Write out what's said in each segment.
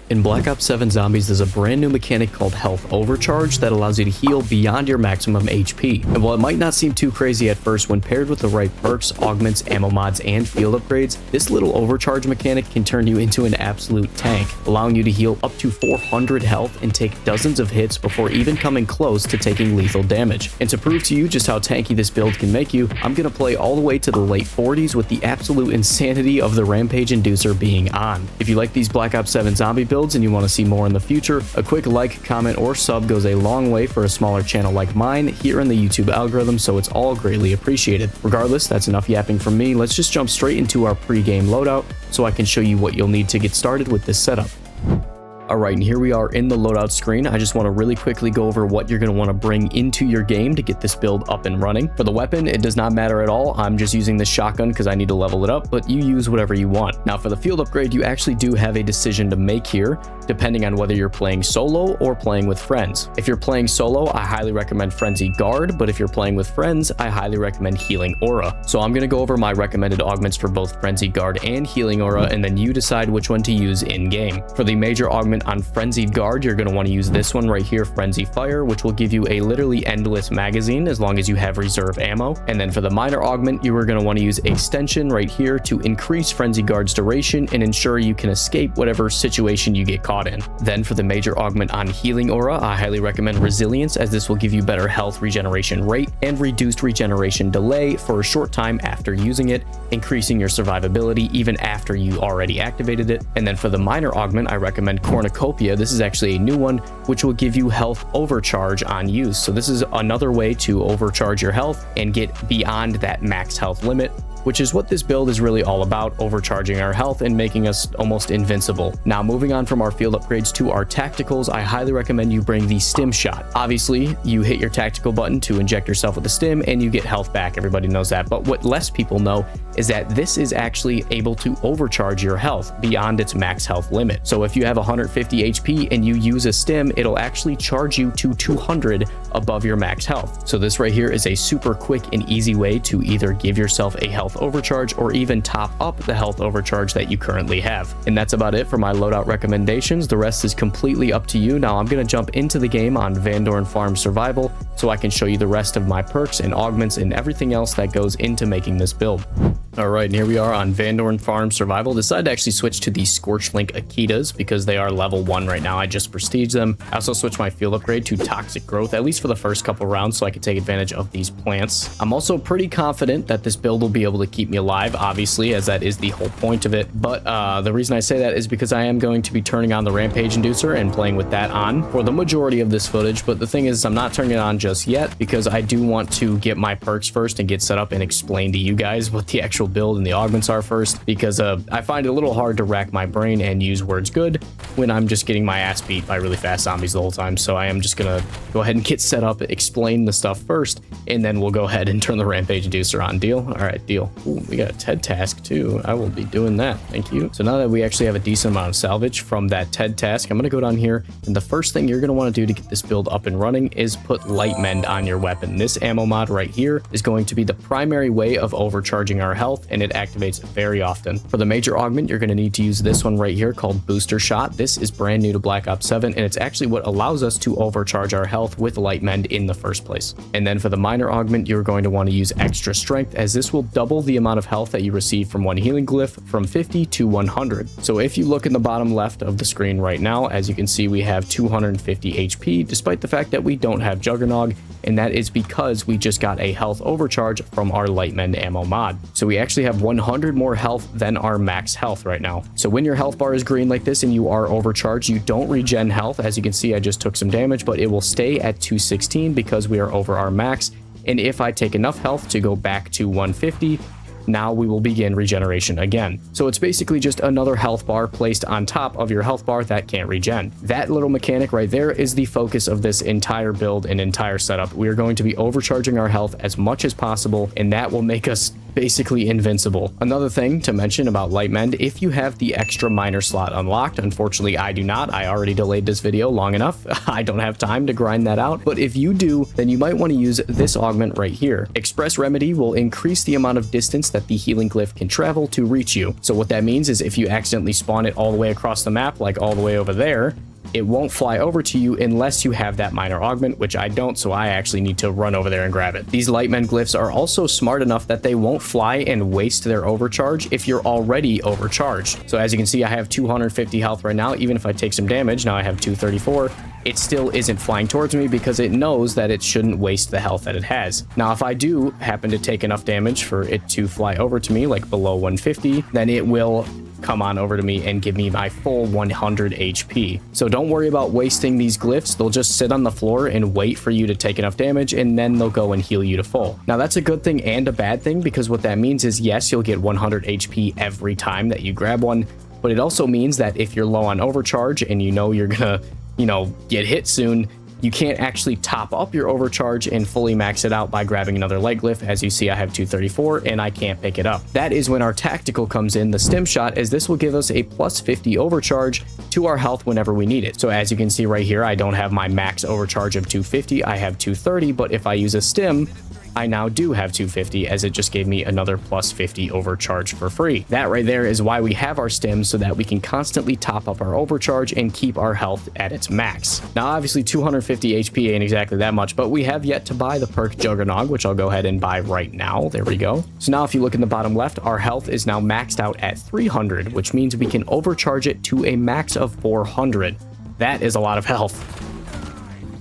In Black Ops 7 Zombies, there's a brand new mechanic called Health Overcharge that allows you to heal beyond your maximum HP. And while it might not seem too crazy at first, when paired with the right perks, augments, ammo mods, and field upgrades, this little overcharge mechanic can turn you into an absolute tank, allowing you to heal up to 400 health and take dozens of hits before even coming close to taking lethal damage. And to prove to you just how tanky this build can make you, I'm going to play all the way to the late 40s with the absolute insanity of the rampage inducer being on. If you like these Black Ops 7 zombie builds and you want to see more in the future, a quick like, comment, or sub goes a long way for a smaller channel like mine here in the YouTube algorithm, so it's all greatly appreciated. Regardless, that's enough yapping from me. Let's just jump straight into our pre-game loadout so I can show you what you'll need to get started with this setup. Alright, and here we are in the loadout screen. I just want to really quickly go over what you're going to want to bring into your game to get this build up and running. For the weapon, it does not matter at all. I'm just using this shotgun because I need to level it up, but you use whatever you want. Now for the field upgrade, you actually do have a decision to make here, depending on whether you're playing solo or playing with friends. If you're playing solo, I highly recommend Frenzy Guard, but if you're playing with friends, I highly recommend Healing Aura. So I'm going to go over my recommended augments for both Frenzy Guard and Healing Aura, and then you decide which one to use in game. For the major augment on Frenzied Guard, you're going to want to use this one right here, Frenzy Fire, which will give you a literally endless magazine as long as you have reserve ammo. And then for the minor augment, you are going to want to use Extension right here to increase Frenzy Guard's duration and ensure you can escape whatever situation you get caught in. Then for the major augment on Healing Aura, I highly recommend Resilience, as this will give you better health regeneration rate and reduced regeneration delay for a short time after using it, increasing your survivability even after you already activated it. And then for the minor augment, I recommend Cornucopia. This is actually a new one, which will give you health overcharge on use. So this is another way to overcharge your health and get beyond that max health limit, which is what this build is really all about, overcharging our health and making us almost invincible. Now moving on from our field upgrades to our tacticals, I highly recommend you bring the stim shot. Obviously, you hit your tactical button to inject yourself with the stim and you get health back. Everybody knows that. But what less people know is that this is actually able to overcharge your health beyond its max health limit. So if you have 150 HP and you use a stim, it'll actually charge you to 200 above your max health. So this right here is a super quick and easy way to either give yourself a health overcharge or even top up the health overcharge that you currently have. And that's about it for my loadout recommendations. The rest is completely up to you. Now I'm going to jump into the game on Van Dorn Farm Survival so I can show you the rest of my perks and augments and everything else that goes into making this build. Alright, and here we are on Van Dorn Farm Survival. Decided to actually switch to the Scorch Link Akitas because they are level 1 right now. I just prestige them. I also switched my field upgrade to Toxic Growth, at least for the first couple rounds, so I can take advantage of these plants. I'm also pretty confident that this build will be able to keep me alive, obviously, as that is the whole point of it. But the reason I say that is because I am going to be turning on the rampage inducer and playing with that on for the majority of this footage. But the thing is, I'm not turning it on just yet because I do want to get my perks first and get set up and explain to you guys what the actual build and the augments are first, because I find it a little hard to rack my brain and use words good when I'm just getting my ass beat by really fast zombies the whole time. So I am just gonna go ahead and get set up, explain the stuff first, and then we'll go ahead and turn the rampage inducer on. Deal? All right, deal. Ooh, we got a TED task too. I will be doing that. Thank you. So now that we actually have a decent amount of salvage from that TED task, I'm gonna go down here, and the first thing you're gonna want to do to get this build up and running is put Light Mend on your weapon. This ammo mod right here is going to be the primary way of overcharging our health, and it activates very often. For the major augment, you're going to need to use this one right here called Booster Shot. This is brand new to Black Ops 7, and it's actually what allows us to overcharge our health with Light Mend in the first place. And then for the minor augment, you're going to want to use Extra Strength, as this will double the amount of health that you receive from one healing glyph from 50 to 100. So if you look in the bottom left of the screen right now, as you can see, we have 250 HP, despite the fact that we don't have Jugger-Nog, and that is because we just got a health overcharge from our Light Mend ammo mod. So we actually have 100 more health than our max health right now. So when your health bar is green like this and you are overcharged, you don't regen health. As you can see, I just took some damage, but it will stay at 216 because we are over our max. And if I take enough health to go back to 150, now we will begin regeneration again. So it's basically just another health bar placed on top of your health bar that can't regen. That little mechanic right there is the focus of this entire build and entire setup. We are going to be overcharging our health as much as possible, and that will make us basically invincible. Another thing to mention about light mend, if you have the extra miner slot unlocked, unfortunately I do not. I already delayed this video long enough. I don't have time to grind that out. But if you do, then you might want to use this augment right here. Express Remedy will increase the amount of distance that the healing glyph can travel to reach you. So what that means is if you accidentally spawn it all the way across the map, like all the way over there, it won't fly over to you unless you have that minor augment, which I don't, so I actually need to run over there and grab it. These light mend glyphs are also smart enough that they won't fly and waste their overcharge if you're already overcharged. So as you can see, I have 250 health right now. Even if I take some damage, now I have 234. It still isn't flying towards me because it knows that it shouldn't waste the health that it has. Now, if I do happen to take enough damage for it to fly over to me, like below 150, then it will come on over to me and give me my full 100 HP. So don't worry about wasting these glyphs. They'll just sit on the floor and wait for you to take enough damage, and then they'll go and heal you to full. Now, that's a good thing and a bad thing, because what that means is, yes, you'll get 100 HP every time that you grab one, but it also means that if you're low on overcharge and you know you're gonna, get hit soon, you can't actually top up your overcharge and fully max it out by grabbing another light glyph. As you see, I have 234 and I can't pick it up. That is when our tactical comes in, the stim shot, as this will give us a plus 50 overcharge to our health whenever we need it. So as you can see right here, I don't have my max overcharge of 250, I have 230, but if I use a stim, I now do have 250, as it just gave me another plus 50 overcharge for free. That right there is why we have our stims, so that we can constantly top up our overcharge and keep our health at its max. Now, obviously 250 HP ain't exactly that much, but we have yet to buy the perk Jugger-Nog, which I'll go ahead and buy right now. There we go. So now if you look in the bottom left, our health is now maxed out at 300, which means we can overcharge it to a max of 400. That is a lot of health.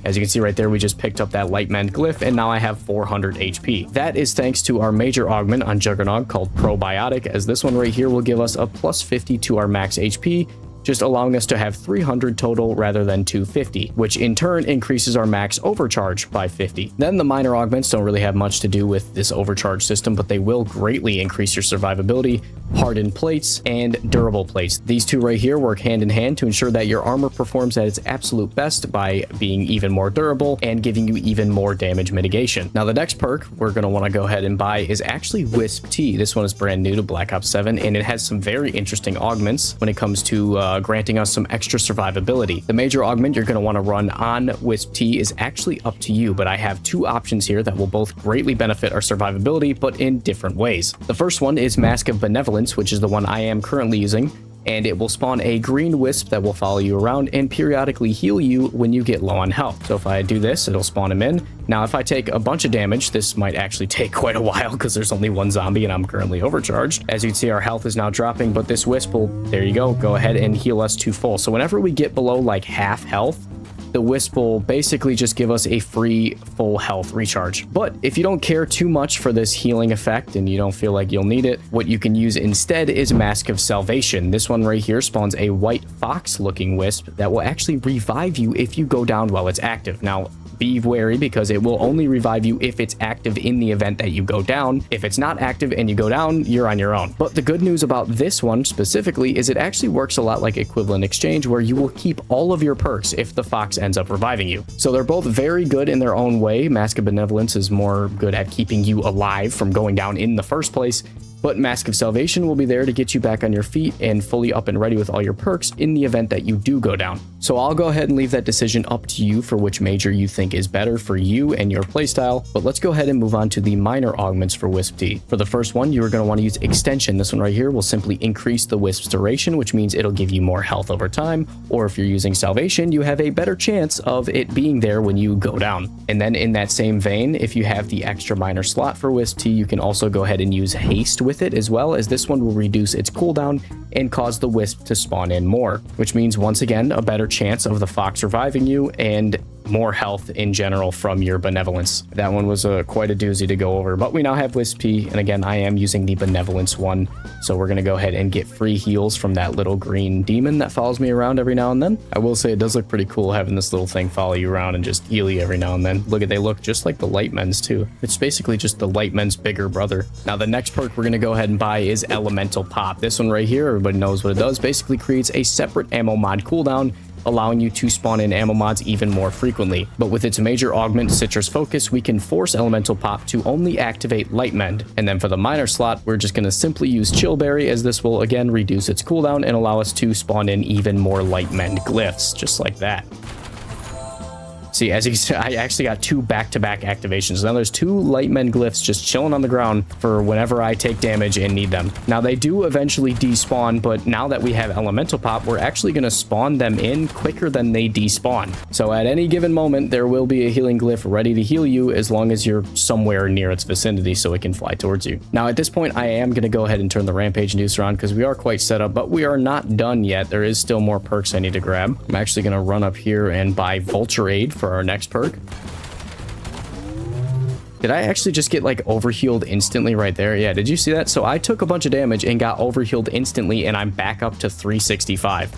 As you can see right there, we just picked up that light mend glyph, and now I have 400 HP. That is thanks to our major augment on Jugger-Nog called Probiotic, as this one right here will give us a plus 50 to our max HP, just allowing us to have 300 total rather than 250, which in turn increases our max overcharge by 50. Then the minor augments don't really have much to do with this overcharge system, but they will greatly increase your survivability, hardened plates, and durable plates. These two right here work hand in hand to ensure that your armor performs at its absolute best by being even more durable and giving you even more damage mitigation. Now, the next perk we're going to want to go ahead and buy is actually Wisp Tea. This one is brand new to Black Ops 7, and it has some very interesting augments when it comes to granting us some extra survivability. The major augment you're going to want to run on Wisp Tea is actually up to you, but I have two options here that will both greatly benefit our survivability, but in different ways. The first one is Mask of Benevolence, which is the one I am currently using, and it will spawn a green wisp that will follow you around and periodically heal you when you get low on health. So if I do this, it'll spawn him in. Now, if I take a bunch of damage, this might actually take quite a while because there's only one zombie and I'm currently overcharged. As you can see, our health is now dropping, but this wisp will, there you go ahead and heal us to full. So whenever we get below like half health, the wisp will basically just give us a free full health recharge. But if you don't care too much for this healing effect and you don't feel like you'll need it, what you can use instead is Mask of Salvation. This one right here spawns a white fox looking wisp that will actually revive you if you go down while it's active. Now, be wary because it will only revive you if it's active in the event that you go down. If it's not active and you go down, you're on your own. But the good news about this one specifically is it actually works a lot like Equivalent Exchange, where you will keep all of your perks if the fox ends up reviving you. So they're both very good in their own way. Mask of Benevolence is more good at keeping you alive from going down in the first place, but Mask of Salvation will be there to get you back on your feet and fully up and ready with all your perks in the event that you do go down. So I'll go ahead and leave that decision up to you for which major you think is better for you and your playstyle, but let's go ahead and move on to the minor augments for Wisp Tea. For the first one, you are going to want to use Extension. This one right here will simply increase the Wisp's duration, which means it'll give you more health over time, or if you're using Salvation, you have a better chance of it being there when you go down. And then in that same vein, if you have the extra minor slot for Wisp Tea, you can also go ahead and use Haste with it, as well as this one will reduce its cooldown and cause the wisp to spawn in more, which means once again a better chance of the fox reviving you and more health in general from your benevolence. That one was quite a doozy to go over, but we now have Wisp Tea, and again, I am using the benevolence one, so we're going to go ahead and get free heals from that little green demon that follows me around every now and then. I will say it does look pretty cool having this little thing follow you around and just heal you every now and then. They look just like the light men's too. It's basically just the light men's bigger brother. Now the next perk we're going to go ahead and buy is Elemental Pop. This one right here, everybody knows what it does. Basically creates a separate ammo mod cooldown allowing you to spawn in ammo mods even more frequently. But with its major augment, Citrus Focus, we can force Elemental Pop to only activate Light Mend. And then for the minor slot, we're just going to simply use Chill Berry, as this will again reduce its cooldown and allow us to spawn in even more Light Mend glyphs, just like that. See, as you can see, I actually got 2 back-to-back activations. Now there's 2 Light Mend glyphs just chilling on the ground for whenever I take damage and need them. Now they do eventually despawn, but now that we have Elemental Pop, we're actually going to spawn them in quicker than they despawn. So at any given moment, there will be a healing glyph ready to heal you as long as you're somewhere near its vicinity so it can fly towards you. Now at this point, I am going to go ahead and turn the Rampage Inducer on because we are quite set up, but we are not done yet. There is still more perks I need to grab. I'm actually going to run up here and buy Vulture Aid for our next perk. Did I actually just get like overhealed instantly right there? Yeah, did you see that? So I took a bunch of damage and got overhealed instantly, and I'm back up to 365.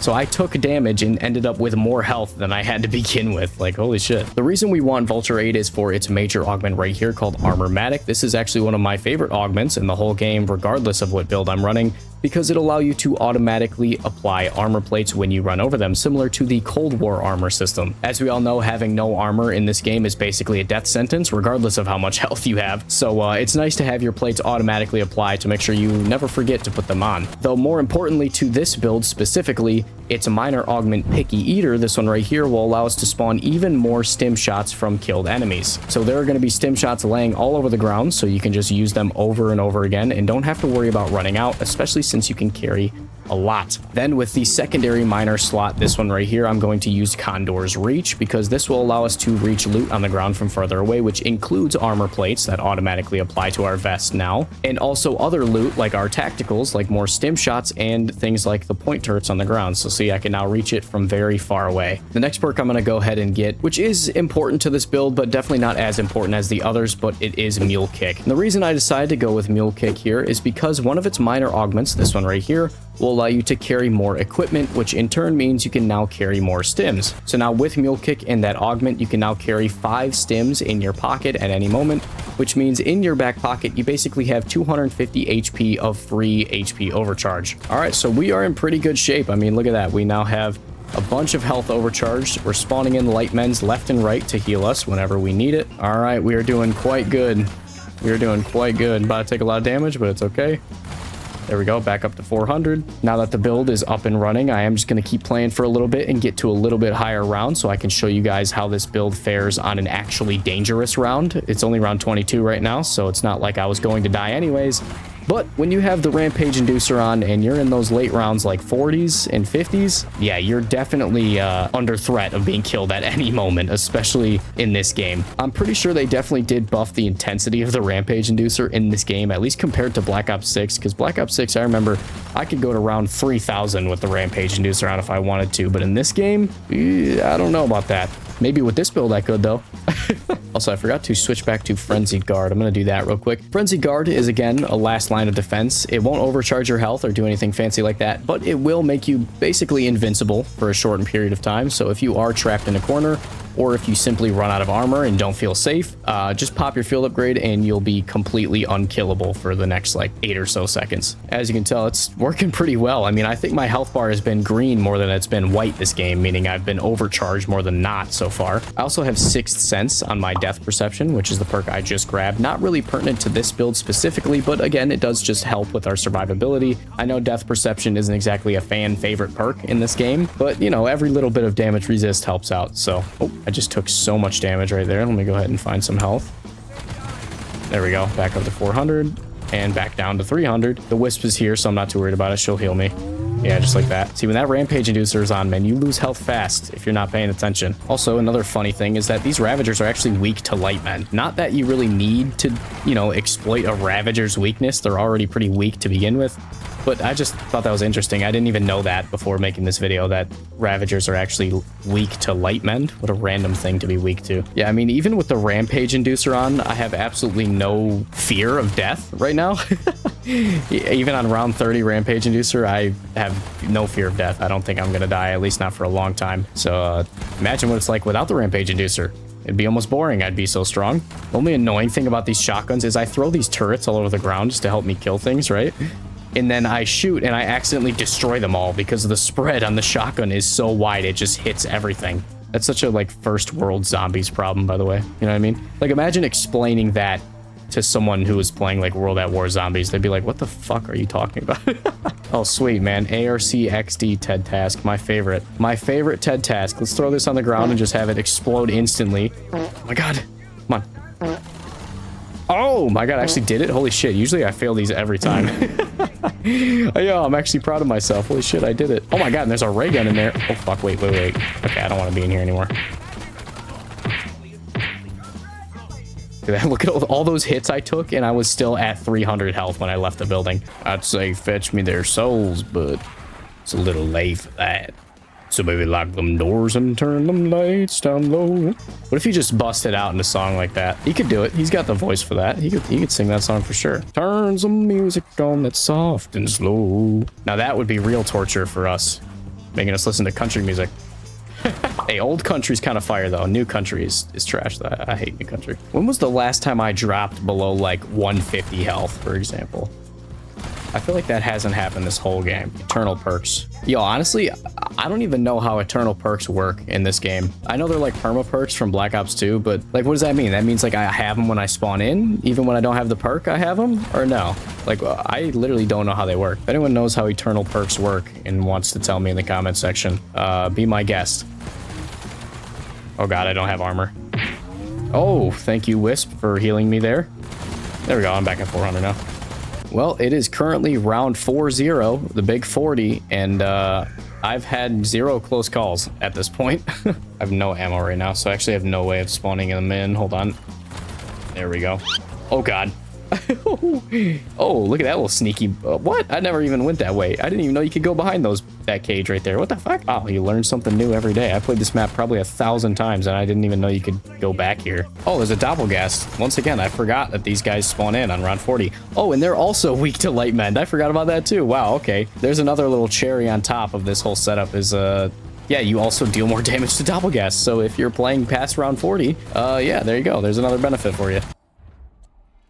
So I took damage and ended up with more health than I had to begin with. Like, holy shit. The reason we want Vulture Aid is for its major augment right here called Armormatic. This is actually one of my favorite augments in the whole game, regardless of what build I'm running, because it'll allow you to automatically apply armor plates when you run over them, similar to the Cold War armor system. As we all know, having no armor in this game is basically a death sentence, regardless of how much health you have. So it's nice to have your plates automatically applied to make sure you never forget to put them on. Though more importantly to this build specifically, its minor augment Picky Eater, this one right here, will allow us to spawn even more stim shots from killed enemies. So there are going to be stim shots laying all over the ground, so you can just use them over and over again and don't have to worry about running out, especially since you can carry a lot. Then with the secondary minor slot, this one right here, I'm going to use Condor's Reach because this will allow us to reach loot on the ground from further away, which includes armor plates that automatically apply to our vest now, and also other loot like our tacticals, like more stim shots and things like the point turrets on the ground. So see, I can now reach it from very far away. The next perk I'm going to go ahead and get, which is important to this build, but definitely not as important as the others, but it is Mule Kick. And the reason I decided to go with Mule Kick here is because one of its minor augments, this one right here, will allow you to carry more equipment, which in turn means you can now carry more stims. So now with Mule Kick and that augment, you can now carry 5 stims in your pocket at any moment, which means in your back pocket, you basically have 250 HP of free HP overcharge. All right, so we are in pretty good shape. I mean, look at that. We now have a bunch of health overcharged. We're spawning in light mends left and right to heal us whenever we need it. All right, we are doing quite good. We are doing quite good. About to take a lot of damage, but it's okay. There we go, back up to 400. Now that the build is up and running, I am just going to keep playing for a little bit and get to a little bit higher round so I can show you guys how this build fares on an actually dangerous round. It's only round 22 right now, so it's not like I was going to die anyways. But when you have the Rampage Inducer on and you're in those late rounds like 40s and 50s, yeah, you're definitely under threat of being killed at any moment, especially in this game. I'm pretty sure they definitely did buff the intensity of the Rampage Inducer in this game, at least compared to Black Ops 6, because Black Ops 6, I remember I could go to round 3000 with the Rampage Inducer on if I wanted to, but in this game, I don't know about that. Maybe with this build I could, though. Also, I forgot to switch back to Frenzied Guard. I'm going to do that real quick. Frenzied Guard is, again, a last line of defense. It won't overcharge your health or do anything fancy like that, but it will make you basically invincible for a shortened period of time. So if you are trapped in a corner, or if you simply run out of armor and don't feel safe, just pop your field upgrade and you'll be completely unkillable for the next like 8 or so seconds. As you can tell, it's working pretty well. I mean, I think my health bar has been green more than it's been white this game, meaning I've been overcharged more than not so far. I also have Sixth Sense on my Death Perception, which is the perk I just grabbed. Not really pertinent to this build specifically, but again, it does just help with our survivability. I know Death Perception isn't exactly a fan favorite perk in this game, but you know, every little bit of damage resist helps out. So, oh, I just took so much damage right there. Let me go ahead and find some health. There we go. Back up to 400 and back down to 300. The Wisp is here, so I'm not too worried about it. She'll heal me. Yeah, just like that. See, when that Rampage Inducer is on, man, you lose health fast if you're not paying attention. Also, another funny thing is that these Ravagers are actually weak to Light Mend. Not that you really need to, you know, exploit a Ravager's weakness. They're already pretty weak to begin with. But I just thought that was interesting. I didn't even know that before making this video, that Ravagers are actually weak to Light Mend. What a random thing to be weak to. Yeah, I mean, even with the Rampage Inducer on, I have absolutely no fear of death right now. Even on round 30 Rampage Inducer, I have no fear of death. I don't think I'm going to die, at least not for a long time. So imagine what it's like without the Rampage Inducer. It'd be almost boring. I'd be so strong. The only annoying thing about these shotguns is I throw these turrets all over the ground just to help me kill things, right? and then I shoot and I accidentally destroy them all because the spread on the shotgun is so wide it just hits everything. That's such a like first world zombies problem, by the way. You know what I mean? Like imagine explaining that to someone who was playing like World at War Zombies. They'd be like, what the fuck are you talking about? Oh, sweet, man. ARC XD TED task. My favorite. My favorite TED task. Let's throw this on the ground and just have it explode instantly. Oh my god. Come on. Oh my god, I actually did it? Holy shit. Usually I fail these every time. Yo, I'm actually proud of myself. Holy shit, I did it. Oh my god, and there's a ray gun in there. Oh fuck, wait. Okay, I don't want to be in here anymore. Look at all those hits I took, and I was still at 300 health when I left the building. I'd say fetch me their souls, but it's a little late for that. So maybe lock them doors and turn them lights down low. What if he just busted out in a song like that? He could do it. He's got the voice for that. He could sing that song for sure. Turn some music on that's soft and slow. Now that would be real torture for us, making us listen to country music. Hey, old country's kind of fire though. New country is trash. I hate new country. When was the last time I dropped below like 150 health, for example? I feel like that hasn't happened this whole game. Eternal perks. Yo, honestly, I don't even know how eternal perks work in this game. I know they're like perma perks from Black Ops 2, but like, what does that mean? That means like I have them when I spawn in, even when I don't have the perk, I have them, or no? Like, I literally don't know how they work. If anyone knows how eternal perks work and wants to tell me in the comment section, be my guest. Oh god, I don't have armor. Oh, thank you, Wisp, for healing me there. There we go, I'm back at 400 now. Well, it is currently round 4-0, the big 40, and I've had 0 close calls at this point. I have no ammo right now, so I actually have no way of spawning them in. Hold on. There we go. Oh god. Oh, look at that little sneaky. What? I never even went that way. I didn't even know you could go behind that cage right there. What the fuck? Oh, you learn something new every day. I played this map probably 1,000 times and I didn't even know you could go back here. Oh, there's a doppelgast. Once again, I forgot that these guys spawn in on round 40. Oh, and they're also weak to light mend. I forgot about that too. Wow, okay. There's another little cherry on top of this whole setup is yeah, you also deal more damage to doppelgast. So if you're playing past round 40, yeah, there you go. There's another benefit for you.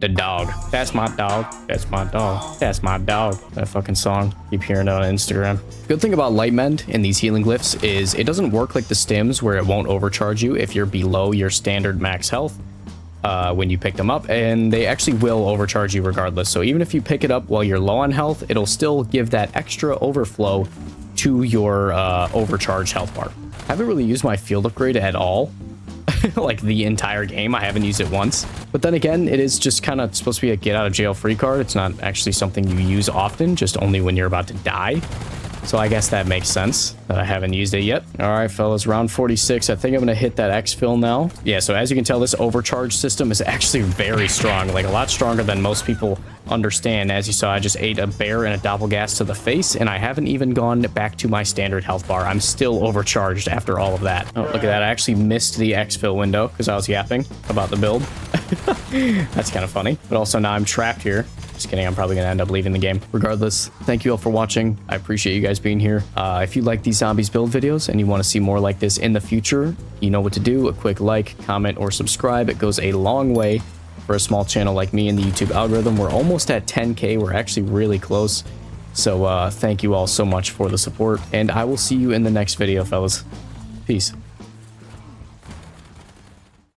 The dog. That's my dog. That's my dog. That's my dog. That fucking song. Keep hearing it on Instagram. Good thing about light mend in these healing glyphs is it doesn't work like the stims where it won't overcharge you if you're below your standard max health when you pick them up, and they actually will overcharge you regardless. So even if you pick it up while you're low on health, it'll still give that extra overflow to your overcharge health bar. I haven't really used my field upgrade at all. Like the entire game, I haven't used it once. But then again, it is just kind of supposed to be a get out of jail free card. It's not actually something you use often, just only when you're about to die. So I guess that makes sense that I haven't used it yet. All right, fellas, round 46. I think I'm going to hit that exfil now. Yeah, so as you can tell, this overcharge system is actually very strong, like a lot stronger than most people understand. As you saw, I just ate a bear and a doppelgast to the face, and I haven't even gone back to my standard health bar. I'm still overcharged after all of that. Oh, look at that. I actually missed the exfil window because I was yapping about the build. That's kind of funny. But also now I'm trapped here. Just kidding, I'm probably gonna end up leaving the game. Regardless, thank you all for watching. I appreciate you guys being here. If you like these zombies build videos and you want to see more like this in the future, you know what to do. A quick like, comment, or subscribe. It goes a long way for a small channel like me in the YouTube algorithm. We're almost at 10K. We're actually really close. So thank you all so much for the support, and I will see you in the next video, fellas. Peace.